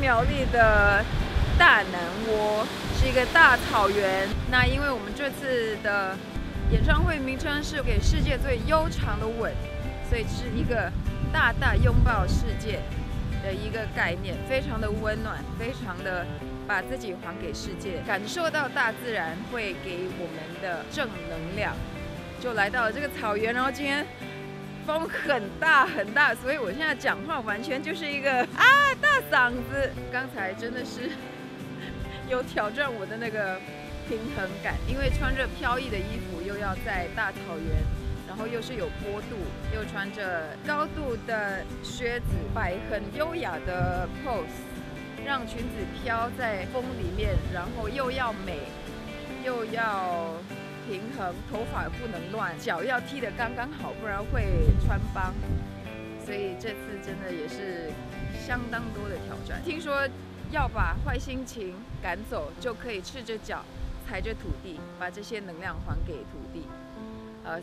苗栗的大南窝，是一个大草原。那因为我们这次的演唱会名称是给世界最悠长的吻，所以是一个大大拥抱世界的一个概念，非常的温暖，非常的把自己还给世界，感受到大自然会给我们的正能量。就来到了这个草原，然后今天风很大很大，所以我现在讲话完全就是一个大嗓子。刚才真的是有挑战我的那个平衡感，因为穿着飘逸的衣服，又要在大草原，然后又是有坡度，又穿着高度的靴子，摆很优雅的 pose， 让裙子飘在风里面，然后又要美，又要平衡，头发不能乱，脚要踢得刚刚好，不然会穿帮。所以这次真的也是相当多的挑战。听说要把坏心情赶走，就可以赤着脚踩着土地，把这些能量还给土地。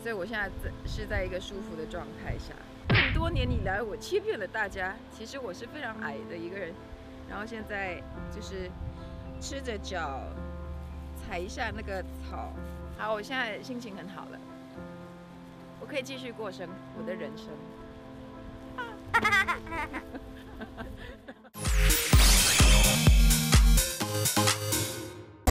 所以我现在是在一个舒服的状态下。这么多年以来，我欺骗了大家，其实我是非常矮的一个人，然后现在就是赤着脚踩一下那个草。好，我现在心情很好了，我可以继续过我的人生。